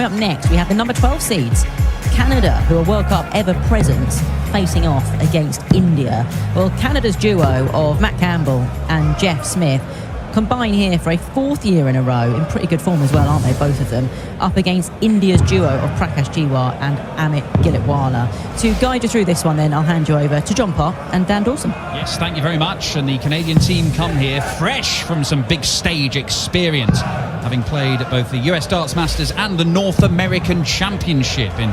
Coming up next, we have the number 12 seeds, Canada, who are World Cup ever present, facing off against India. Well, Canada's duo of Matt Campbell and Jeff Smith combine here for a 4th year in a row, in pretty good form as well, aren't they, both of them, up against India's duo of Prakash Jiwar and Amit Gilitwala. To guide you through this one then, I'll hand you over to John Parr and Dan Dawson. Yes, thank you very much. And the Canadian team come here fresh from some big stage experience, having played at both the US Darts Masters and the North American Championship in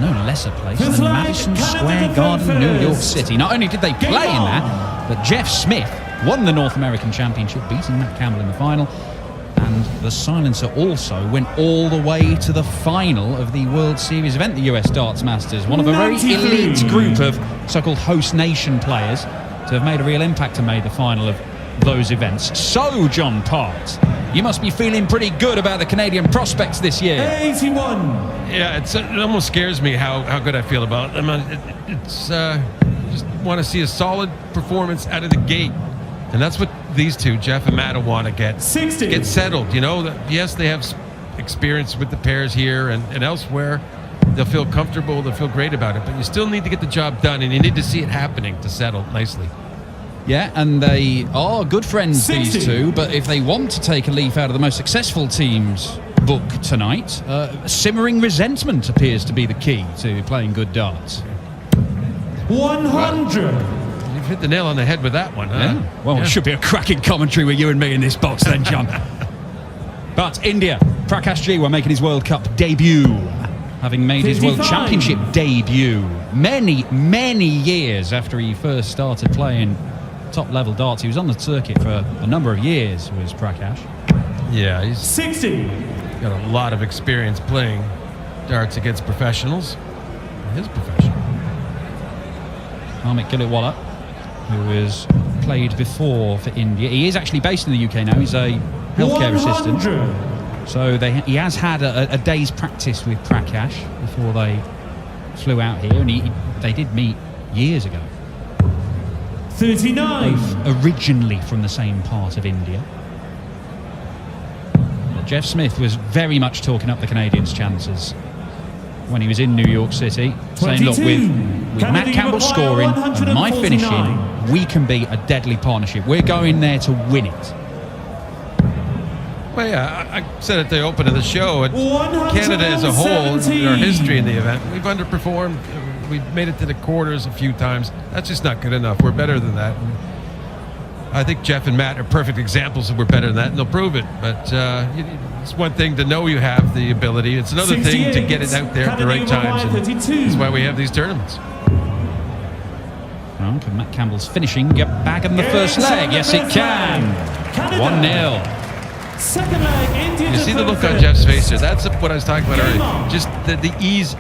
no lesser place than Madison Square Garden, New York City. Not only did they play in that, but Jeff Smith won the North American Championship, beating Matt Campbell in the final. And the Silencer also went all the way to the final of the World Series event, the US Darts Masters. One of a very elite group of so-called host nation players to have made a real impact and made the final of those events. So, John Part, you must be feeling pretty good about the Canadian prospects this year. 81. Yeah, it almost scares me how good I feel about them. It's just want to see a solid performance out of the gate. And that's what these two, Jeff and Matt, will want to get 60. Get settled. You know, yes, they have experience with the pairs here and elsewhere. They'll feel comfortable. They'll feel great about it. But you still need to get the job done, and you need to see it happening to settle nicely. Yeah, and they are good friends, 60. these two. But if they want to take a leaf out of the most successful team's book tonight, simmering resentment appears to be the key to playing good darts. 100. You've hit the nail on the head with that one, huh? Yeah. Well, it should be a cracking commentary with you and me in this box then, John. But India, Prakash Jiwar making his World Cup debut, having made 55. his World Championship debut many years after he first started playing top-level darts. He was on the circuit for a number of years, was Prakash. Yeah, he's 60. got a lot of experience playing darts against professionals. His profession. Amit Gilitwala, who has played before for India. He is actually based in the UK now. He's a healthcare 100. assistant. So he has had a day's practice with Prakash before they flew out here, and they did meet years ago. 39. Both originally from the same part of India. But Jeff Smith was very much talking up the Canadians' chances when he was in New York City, saying, look, with Matt Campbell scoring and my finishing, we can be a deadly partnership. We're going there to win it. Well, yeah, I said at the open of the show, Canada as a whole, in our history in the event, we've underperformed. We've made it to the quarters a few times. That's just not good enough. We're better than that. And I think Jeff and Matt are perfect examples of we're better than that, and they'll prove it. But it's one thing to know you have the ability. It's another thing to get it out there at the right times. And that's why we have these tournaments. Well, can Matt Campbell's finishing get back in the first leg? Yes, it can. 1-0. Second leg, India. You see the look on Jeff's face there. That's what I was talking about earlier. Just the ease.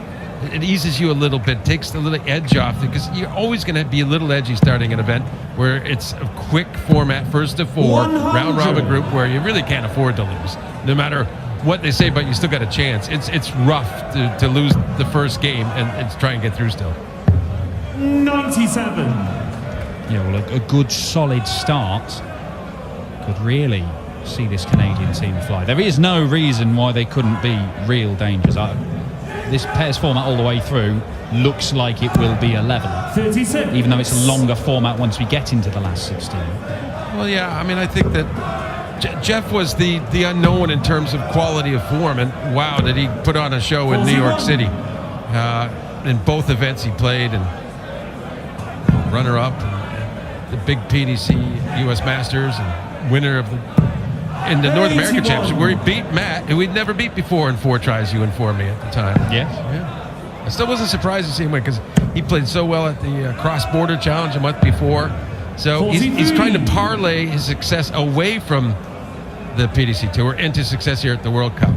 It eases you a little bit, takes the little edge off, because you're always going to be a little edgy starting an event where it's a quick format, first to four, 100. round robin group, where you really can't afford to lose. No matter what they say, but you still got a chance. It's rough to lose the first game and try and get through still. 97. Yeah, well, a good solid start could really see this Canadian team fly. There is no reason why they couldn't be real dangers. This pairs format all the way through looks like it will be a leveler, 36. even though it's a longer format once we get into the last 16. Well, yeah, I mean, I think that Jeff was the unknown in terms of quality of form, and wow, did he put on a show in New York City. In both events he played, and runner-up, the big PDC US Masters, and winner of in the North American Championship, where he beat Matt, who he'd never beat before in 4 tries, you informed me at the time. Yes. Yeah. I still wasn't surprised to see him win, because he played so well at the cross-border challenge a month before. So he's trying to parlay his success away from the PDC Tour into success here at the World Cup.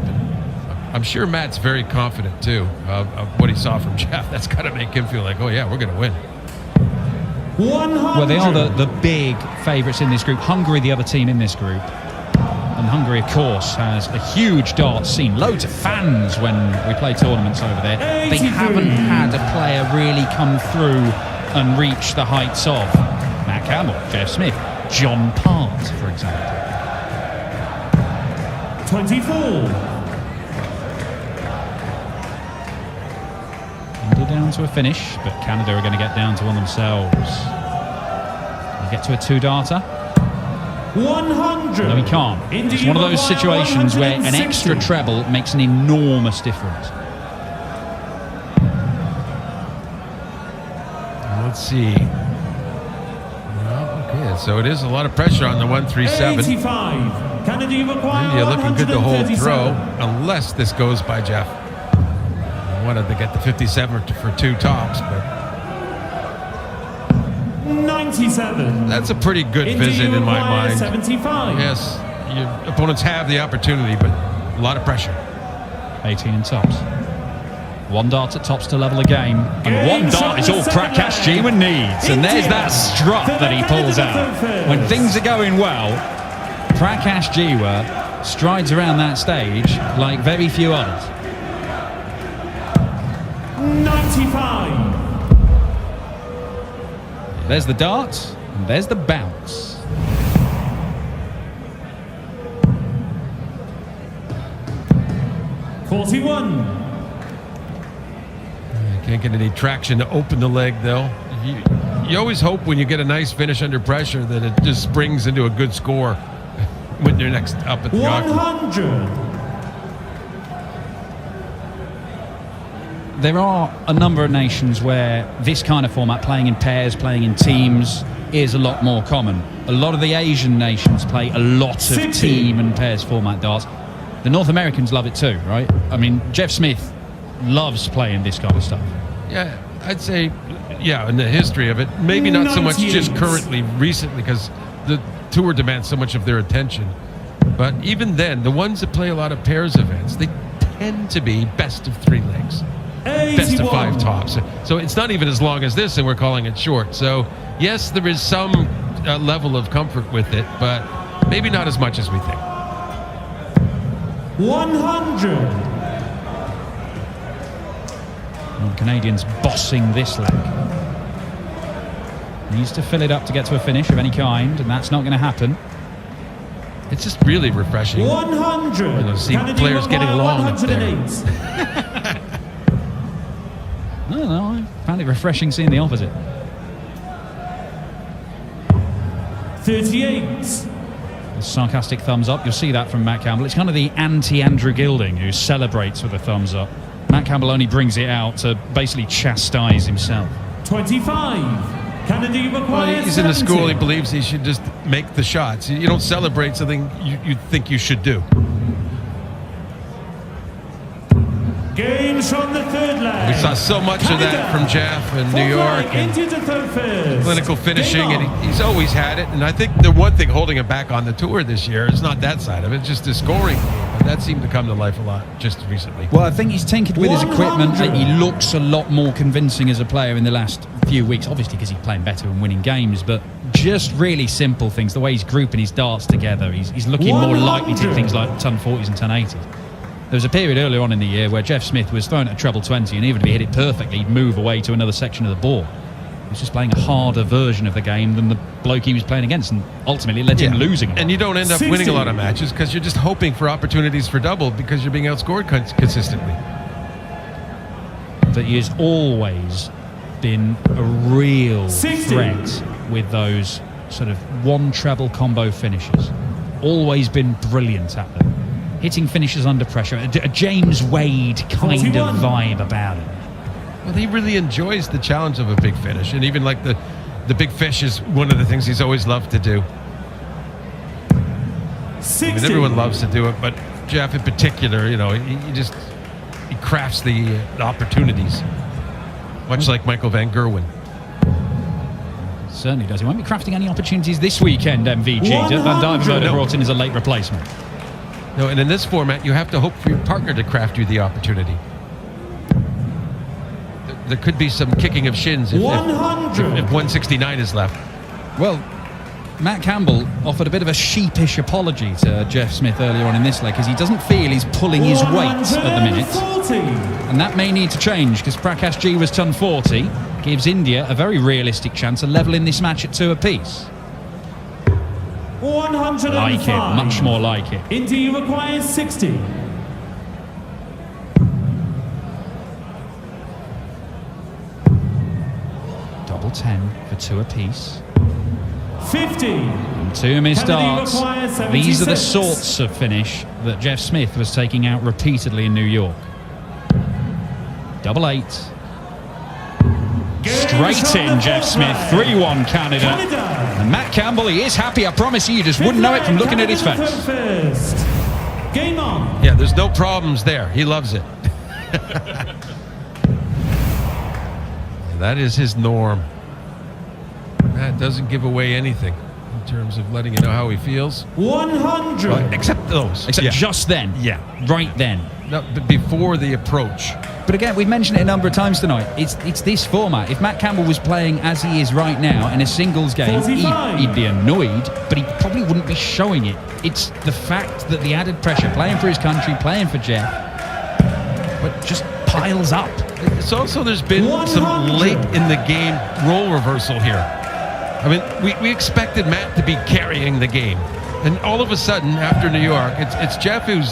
I'm sure Matt's very confident, too, of what he saw from Jeff. That's got to make him feel like, oh, yeah, we're going to win. 100. Well, they are the big favourites in this group. Hungary, the other team in this group. And Hungary, of course, has a huge darts scene. Loads of fans when we play tournaments over there. They haven't had a player really come through and reach the heights of Matt Campbell, Jeff Smith, John Part, for example. 24. down to a finish, but Canada are going to get down to one themselves. They get to a two-darter. 100. No, he can't. It's one of those situations where an extra treble makes an enormous difference. Let's see. Well, okay, so it is a lot of pressure on the 137. 85. Canada, you require India looking good the whole 137. throw, unless this goes by Jeff. I wanted to get the 57 for two tops, but 97. that's a pretty good India, visit you in my require mind. 75. Yes, your opponents have the opportunity, but a lot of pressure. 18 in tops. One dart at tops to level the game, and one dart is all Prakash Jiwa needs. And there's that strut that he pulls out. When things are going well, Prakash Jiwa strides around that stage like very few others. 95. There's the dart, and there's the bounce. $41. Can't get any traction to open the leg, though. You always hope when you get a nice finish under pressure that it just springs into a good score when you're next up at the auction. 100. There are a number of nations where this kind of format, playing in pairs, playing in teams, is a lot more common. A lot of the Asian nations play a lot of 60. team and pairs format darts. The North Americans love it too, right? I mean, Jeff Smith loves playing this kind of stuff. Yeah, I'd say, yeah, in the history of it, maybe not so much just 98. currently, recently, because the tour demands so much of their attention. But even then, the ones that play a lot of pairs events, they tend to be best of three legs, best of five 81. tops. So it's not even as long as this, and we're calling it short. So yes, there is some level of comfort with it, but maybe not as much as we think. 100. And the Canadians bossing this leg. Needs to fill it up to get to a finish of any kind, and that's not going to happen. It's just really refreshing. 100. You know, see Canada, players you getting require along up there. 108. No, I found it refreshing seeing the opposite. 38. A sarcastic thumbs up. You'll see that from Matt Campbell. It's kind of the anti-Andrew Gilding who celebrates with a thumbs up. Matt Campbell only brings it out to basically chastise himself. 25. Canada, you require Well, he's in the 70. school. He believes he should just make the shots. You don't celebrate something you think you should do. Games from the third leg. We saw so much of that from Jeff in New York, and Into the third first. clinical finishing, Game and on. he's always had it. And I think the one thing holding him back on the tour this year is not that side of it, it's just his scoring. And that seemed to come to life a lot just recently. Well, I think he's tinkered with his equipment. 100. He looks a lot more convincing as a player in the last few weeks, obviously because he's playing better and winning games, but just really simple things, the way he's grouping his darts together. He's looking more likely to hit 100. things like ton 40s and ton 80s. There was a period earlier on in the year where Jeff Smith was thrown at a treble 20, and even if he hit it perfectly, he'd move away to another section of the board. He was just playing a harder version of the game than the bloke he was playing against, and ultimately led to him losing. And you don't end up 60. winning a lot of matches because you're just hoping for opportunities for double because you're being outscored consistently. That he has always been a real 60. threat with those sort of one treble combo finishes. Always been brilliant at them. Hitting finishes under pressure, a James Wade kind 41. of vibe about it. Well, he really enjoys the challenge of a big finish, and even like the big fish is one of the things he's always loved to do. 60. I mean, everyone loves to do it, but Jeff in particular, you know, he crafts the opportunities, much like Michael Van Gerwen. Certainly does. He won't be crafting any opportunities this weekend, MVG. 100. Van Dijvenbode No. brought in as a late replacement. No, and in this format, you have to hope for your partner to craft you the opportunity. There could be some kicking of shins if 100. 169 is left. Well, Matt Campbell offered a bit of a sheepish apology to Jeff Smith earlier on in this leg because he doesn't feel he's pulling his weight at the minute. 140. And that may need to change because Prakash Jiwa's ton 40 gives India a very realistic chance of levelling this match at 2 apiece. 105. Like it, much more like it. India requires 60. Double 10 for 2 apiece. 50. And 2 missed Kennedy darts. requires These are the 76. sorts of finish that Jeff Smith was taking out repeatedly in New York. Double 8. Straight in, Jeff Smith. 3-1 Canada. And Matt Campbell, he is happy. I promise you just wouldn't know it from looking at his face. First. Game on. Yeah, there's no problems there. He loves it. That is his norm. Matt doesn't give away anything in terms of letting you know how he feels. 100. Well, except those. Except Yeah. just then. Yeah. Right then. No, but before the approach. But again, we've mentioned it a number of times tonight. It's this format. If Matt Campbell was playing as he is right now in a singles game, 45. he'd be annoyed, but he probably wouldn't be showing it. It's the fact that the added pressure, playing for his country, playing for Jeff, but just piles up. It's also, there's been 100. some late in the game role reversal here. I mean, we expected Matt to be carrying the game. And all of a sudden, after New York, it's Jeff who's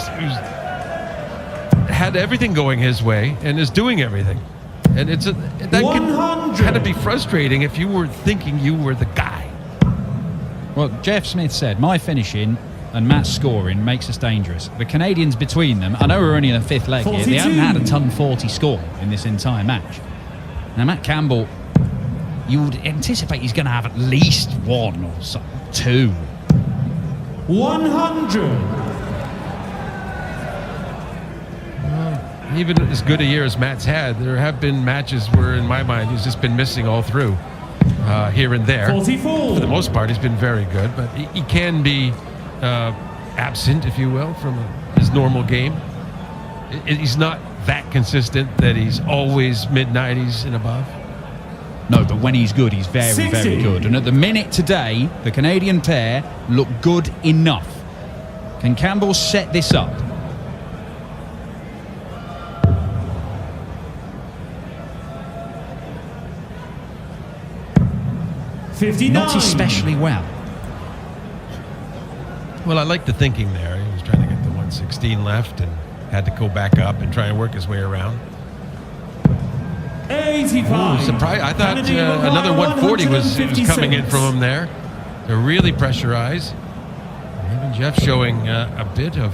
had everything going his way and is doing everything. And that can 100. kind of be frustrating if you were thinking you were the guy. Well, Jeff Smith said, my finishing and Matt's scoring makes us dangerous. The Canadians between them, I know we're only in the 5th leg here, they 42. haven't had a ton 40 score in this entire match. Now, Matt Campbell, you would anticipate he's going to have at least 1 or 2. 100. Even as good a year as Matt's had, there have been matches where, in my mind, he's just been missing all through, here and there. 44. For the most part, he's been very good, but he can be absent, if you will, from his normal game. He's not that consistent that he's always mid-90s and above. No, but when he's good, he's very, 60. very good. And at the minute today, the Canadian pair look good enough. Can Campbell set this up? 59. Not especially well. Well, I like the thinking there. He was trying to get the 116 left and had to go back up and try and work his way around. 85. Surprise! I thought Kennedy require another 140 was 156. coming in from him there. They're really pressurized. Even Jeff showing a bit of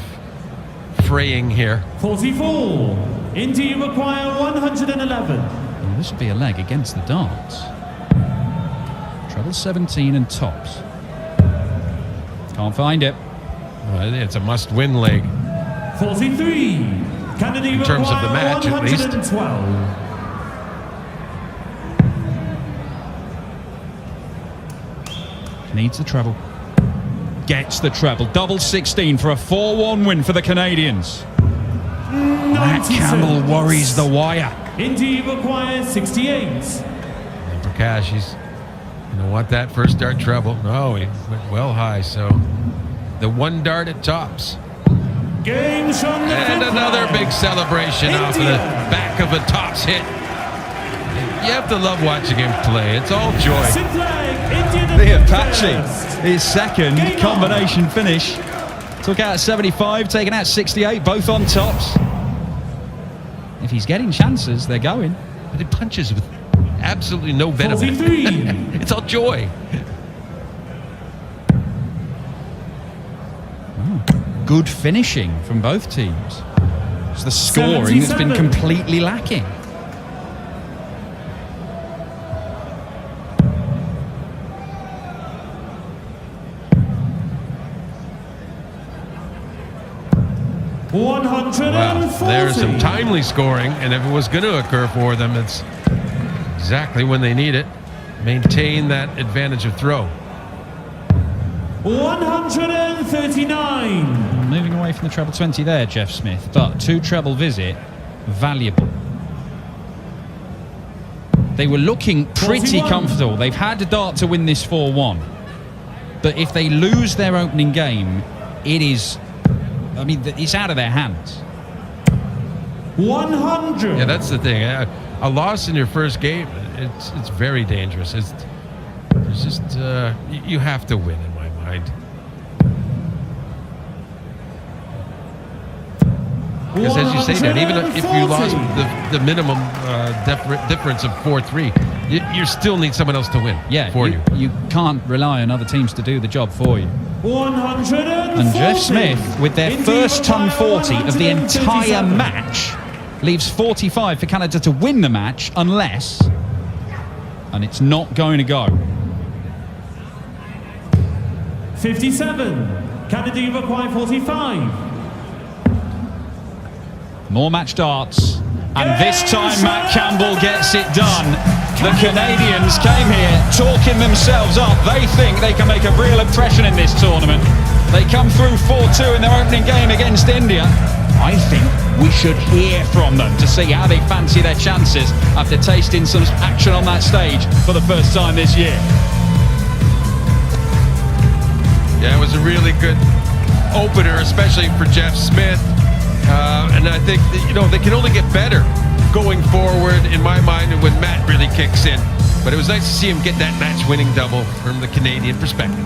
fraying here. 44. India require 111. Well, this would be a leg against the darts. Treble 17 and tops. Can't find it. It's a must-win leg. 43. Kennedy In terms of the require match, at least. 112. Needs the treble. Gets the treble. Double 16 for a 4-1 win for the Canadians. Matt 96. Campbell worries the wire. India requires 68. And Prakash, he's going to want that first dart treble. No, he went well high, so the 1 dart at tops. Game from the And fifth another line. big celebration off of the back of a tops hit. You have to love watching him play. It's all joy. Sixth leg, India to The first. Apache, his second Game on. combination finish. Took out 75, taken out 68, both on tops. If he's getting chances, they're going. But he punches with absolutely no venom. 43. It's all joy. Good finishing from both teams. It's the scoring that's been 77. completely lacking. Wow, 140. there's some timely scoring, and if it was going to occur for them, it's exactly when they need it. Maintain that advantage of throw. 139. Moving away from the treble 20 there, Jeff Smith, but 2 treble visit, valuable. They were looking pretty 41. comfortable. They've had a dart to win this 4-1. But if they lose their opening game, it is, I mean, it's out of their hands. 100. Yeah, that's the thing. A loss in your first game, it's very dangerous. It's just you have to win in my mind. Because as you say, Dan, even if you lost the minimum difference of 4-3, you still need someone else to win for you. You can't rely on other teams to do the job for you. 140. And Jeff Smith, with their India first ton require 40 of the entire 137. match, leaves 45 for Canada to win the match, unless, and it's not going to go. 57. Canada require 45. More match darts, and this time Matt Campbell gets it done. The Canadians came here talking themselves up. They think they can make a real impression in this tournament. They come through 4-2 in their opening game against India. I think we should hear from them to see how they fancy their chances after tasting some action on that stage for the first time this year. Yeah, it was a really good opener, especially for Jeff Smith. And I think that, they can only get better going forward, in my mind, when Matt really kicks in. But it was nice to see him get that match-winning double from the Canadian perspective.